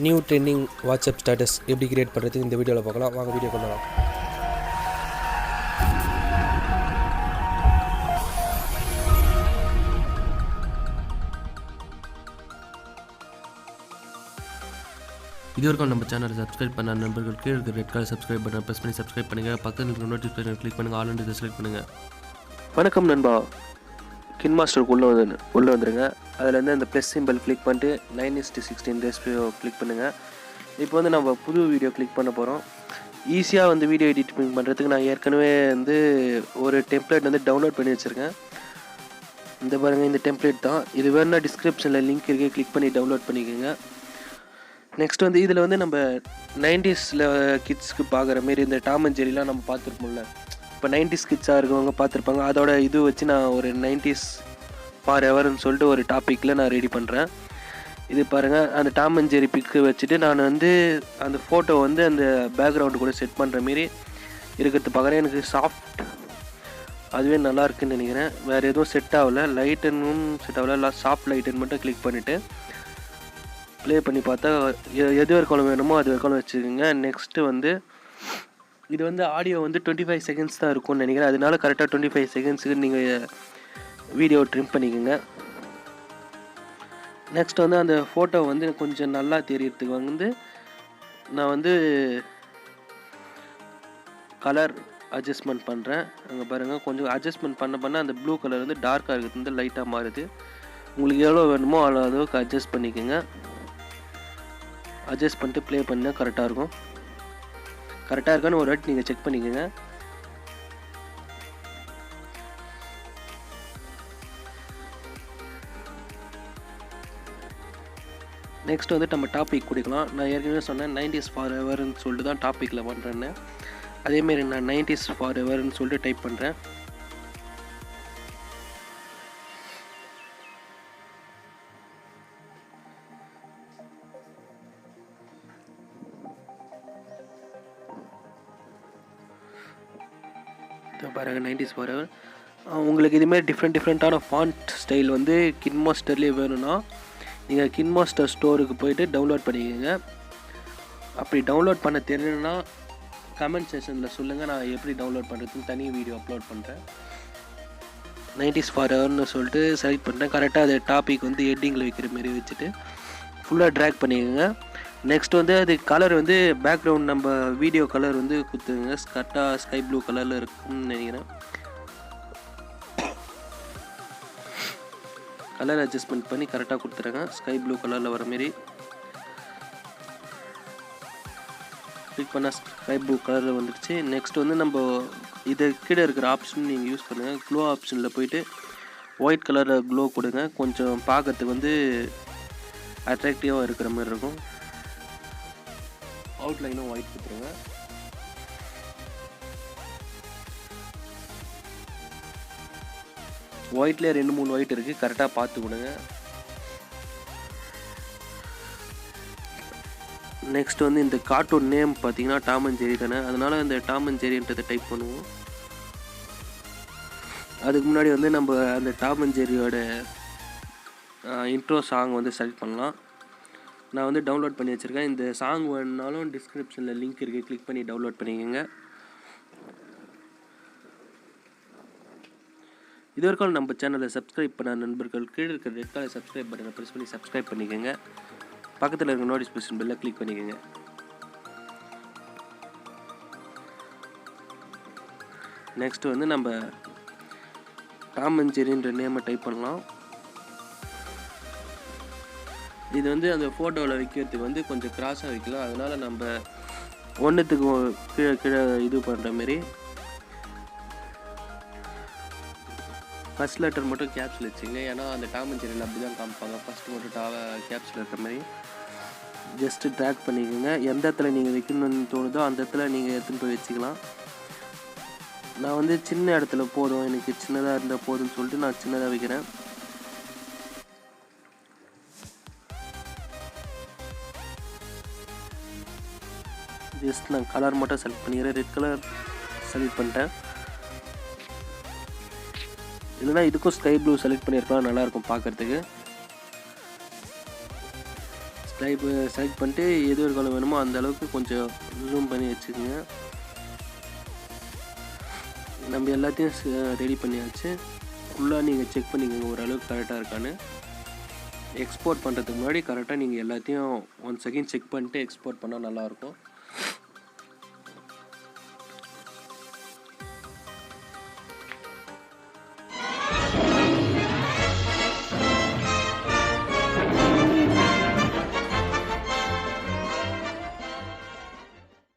New trending WhatsApp status எப்படி create பண்ணுறது இந்த வீடியோவில் பார்க்கலாம். வாங்க வீடியோ கொள்ளலாம். இதுவரைக்கும் நம்ம சேனலை சப்ஸ்கிரைப் பண்ண நண்பர்கள் கீழே இருக்கிற red colour subscribe button press பண்ணி சப்ஸ்கிரைப் பண்ணுங்கள். பக்கத்தில் இருக்கிற நோட்டிஃபிகேஷன் கிளிக் பண்ணுங்கள். ஆல் இதை செலக்ட் பண்ணுங்கள். வணக்கம் நண்பா, கின்மாஸ்டருக்கு உள்ளே வந்துடுங்க. அதில் வந்து அந்த ப்ளஸ் சிம்பிள் கிளிக் பண்ணிட்டு 9:16 ரேஷியோ கிளிக் பண்ணுங்கள். இப்போ வந்து நம்ம புது வீடியோ கிளிக் பண்ண போகிறோம். ஈஸியாக வந்து வீடியோ எடிட்டிங் பண்ணுறதுக்கு நான் ஏற்கனவே வந்து ஒரு டெம்ப்ளேட் வந்து டவுன்லோட் பண்ணி வச்சுருக்கேன். இந்த பாருங்கள், இந்த டெம்ப்ளேட் தான். இது வேணுன்னா டிஸ்கிரிப்ஷனில் லிங்க் இருக்குது, கிளிக் பண்ணி டவுன்லோட் பண்ணிக்கோங்க. நெக்ஸ்ட் வந்து இதில் வந்து நம்ம 90s கிட்ஸ்க்கு பார்க்குற மாரி இந்த டாம் அண்ட் ஜெரிலாம் நம்ம பார்த்துருப்போம்ல. இப்போ 90s கிட்ஸாக இருக்கவங்க பார்த்துருப்பாங்க. அதோட இது வச்சு நான் ஒரு 90s ஃபார் எவர்னு சொல்லிட்டு ஒரு டாப்பிக்கில் நான் ரெடி பண்ணுறேன். இது பாருங்கள், அந்த டாம் அண்ட் ஜெரி பிக்கு வச்சுட்டு நான் வந்து அந்த ஃபோட்டோ வந்து அந்த பேக்ரவுண்டு கூட செட் பண்ணுற மாரி இருக்கிறது பார்க்குறேன். எனக்கு சாஃப்ட் அதுவே நல்லா இருக்குதுன்னு நினைக்கிறேன். வேறு எதுவும் செட் ஆகலை, லைட்டனும் செட் ஆகலை. சாஃப்ட் லைட்டன் மட்டும் கிளிக் பண்ணிவிட்டு ப்ளே பண்ணி பார்த்தா எது வரைக்கும் வேணுமோ அது வரைக்கும் வச்சுக்கோங்க. நெக்ஸ்ட்டு வந்து இது வந்து ஆடியோ வந்து 25 செகண்ட்ஸ் தான் இருக்கும்னு நினைக்கிறேன். அதனால கரெக்டாக 25 செகண்ட்ஸுக்கு நீங்கள் வீடியோ ட்ரிம் பண்ணிக்கோங்க. நெக்ஸ்ட் வந்து அந்த ஃபோட்டோ வந்து கொஞ்சம் நல்லா தெரியறதுக்கு வந்து நான் வந்து கலர் அட்ஜஸ்ட்மெண்ட் பண்ணுறேன். அங்கே பாருங்கள், கொஞ்சம் அட்ஜஸ்ட்மெண்ட் பண்ண அந்த ப்ளூ கலர் வந்து டார்க்காக இருக்கிறது வந்து லைட்டாக மாறுது. உங்களுக்கு எவ்வளோ வேணுமோ அவ்வளோ அளவுக்கு அட்ஜஸ்ட் பண்ணிக்கோங்க. அட்ஜஸ்ட் பண்ணிட்டு ப்ளே பண்ணால் கரெக்டாக இருக்கும். கரெக்டாக இருக்கான்னு ஒரு வாட்டி நீங்கள் செக் பண்ணிக்கோங்க. நெக்ஸ்ட் வந்து நம்ம டாபிக் கொடுக்கலாம். நான் ஏற்கனவே சொன்னேன் 90s ஃபார் எவர்னு சொல்லிட்டு தான் டாப்பிக்கில் பண்ணுறேன்னு. அதேமாரி நான் 90s ஃபார் எவர்னு சொல்லிட்டு டைப் பண்ணுறேன். பாருங்கள், 90s ஃபார் எவர். உங்களுக்கு இதுமாரி டிஃப்ரெண்ட்டான ஃபாண்ட் ஸ்டைல் வந்து கின்மாஸ்டர்லேயே வேணும்னா நீங்கள் கின்மாஸ்டர் ஸ்டோருக்கு போய்ட்டு டவுன்லோட் பண்ணிக்கோங்க. அப்படி டவுன்லோட் பண்ண தெரியணுன்னா கமெண்ட் செக்ஷனில் சொல்லுங்கள். நான் எப்படி டவுன்லோட் பண்ணுறதுன்னு தனி வீடியோ அப்லோட் பண்ணுறேன். 90s ஃபார் எவர்னு சொல்லிட்டு செலக்ட் பண்ணுறேன். கரெக்டாக அது டாபிக் வந்து ஹெட்டிங்கில் வைக்கிற மாரி வச்சுட்டு ஃபுல்லாக ட்ராக் பண்ணிக்கோங்க. நெக்ஸ்ட் வந்து அது கலர் வந்து பேக்ரவுண்ட் நம்ம வீடியோ கலர் வந்து கொடுத்துங்க. கரெக்டாக ஸ்கை ப்ளூ கலரில் இருக்குன்னு நினைக்கிறேன். கலர் அட்ஜஸ்ட்மெண்ட் பண்ணி கரெக்டாக கொடுத்துருங்க. ஸ்கை ப்ளூ கலரில் வர மாரி கிளிக் பண்ணால் ஸ்கை ப்ளூ கலரில் வந்துடுச்சு. நெக்ஸ்ட் வந்து நம்ம இது கீழே இருக்கிற ஆப்ஷன் நீங்கள் யூஸ் பண்ணுங்கள். க்ளோ ஆப்ஷனில் போய்ட்டு ஒயிட் கலரில் க்ளோ கொடுங்க. கொஞ்சம் பார்க்கறதுக்கு வந்து அட்ராக்டிவாக இருக்கிற மாதிரி இருக்கும். அவுட்லைனும் ஒயிட் கொடுத்துருங்க. ஒயிட்லேயே 2-3 ஒயிட் இருக்குது, கரெக்டாக பார்த்து கொடுங்க. நெக்ஸ்ட் வந்து இந்த கார்ட்டூன் நேம் பார்த்தீங்கன்னா டாம் அண்ட் ஜெரி தானே, அதனால் இந்த டாம் அண்ட் ஜெரின்றதை டைப் பண்ணுவோம். அதுக்கு முன்னாடி வந்து நம்ம அந்த டாம் அண்ட் ஜெரியோட இன்ட்ரோ சாங் வந்து செலக்ட் பண்ணலாம். நான் வந்து டவுன்லோட் பண்ணி வச்சுருக்கேன். இந்த சாங் வேணுனாலும் டிஸ்கிரிப்ஷனில் லிங்க் இருக்குது, கிளிக் பண்ணி டவுன்லோட் பண்ணிக்கோங்க. இது வரைக்கும் நம்ம சேனலை சப்ஸ்கிரைப் பண்ண நண்பர்கள் கீழே இருக்கிற ரெட் கலர் சப்ஸ்கிரைப் பட்டனை ப்ரெஸ் பண்ணி சப்ஸ்கிரைப் பண்ணிக்கோங்க. பக்கத்தில் இருக்கிற நோட்டிஃபிகேஷன் பெல்லை கிளிக் பண்ணிக்கோங்க. நெக்ஸ்ட் வந்து நம்ம டாம் அண்ட் ஜெரின்ற நேமை டைப் பண்ணலாம். இது வந்து அந்த ஃபோட்டோவில் வைக்கிறதுக்கு வந்து கொஞ்சம் கிராஸாக வைக்கலாம். அதனால் நம்ம ஒன்றுத்துக்கு கீழே இது பண்ணுற மாரி ஃபஸ்ட் லெட்டர் மட்டும் கேப்ஸில் வச்சுங்க. ஏன்னா அந்த டாம் அண்ட் ஜெரியில் அப்படி தான் காமிப்பாங்க. ஃபஸ்ட்டு மட்டும் கேப்ஸில் இருக்கிற மாதிரி ஜஸ்ட்டு ட்ராக் பண்ணிக்கோங்க. எந்த இடத்துல நீங்கள் வைக்கணும்னு தோணுதோ அந்த இடத்துல நீங்கள் எடுத்துன்னு போய் வச்சுக்கலாம். நான் வந்து சின்ன இடத்துல போதும், எனக்கு சின்னதாக இருந்தால் போதும்னு சொல்லிட்டு நான் சின்னதாக வைக்கிறேன். ஜஸ்ட் நான் கலர் மட்டும் செலக்ட் பண்ணிக்கிறேன். ரெட் கலர் செலக்ட் பண்ணிட்டேன். இல்லைனா இதுக்கும் ஸ்கை ப்ளூ செலக்ட் பண்ணியிருக்கலாம், நல்லாயிருக்கும் பார்க்குறதுக்கு. செலக்ட் பண்ணிட்டு எது ஒரு காலம் வேணுமோ அந்த அளவுக்கு கொஞ்சம் ஜூம் பண்ணி வச்சுக்கோங்க. நம்ம எல்லாத்தையும் ரெடி பண்ணியாச்சு. ஃபுல்லாக நீங்கள் செக் பண்ணிக்கோங்க ஓரளவுக்கு கரெக்டாக இருக்கான்னு. எக்ஸ்போர்ட் பண்ணுறதுக்கு முன்னாடி கரெக்டாக நீங்கள் எல்லாத்தையும் 1 செகண்ட் செக் பண்ணிட்டு எக்ஸ்போர்ட் பண்ணால் நல்லாயிருக்கும்.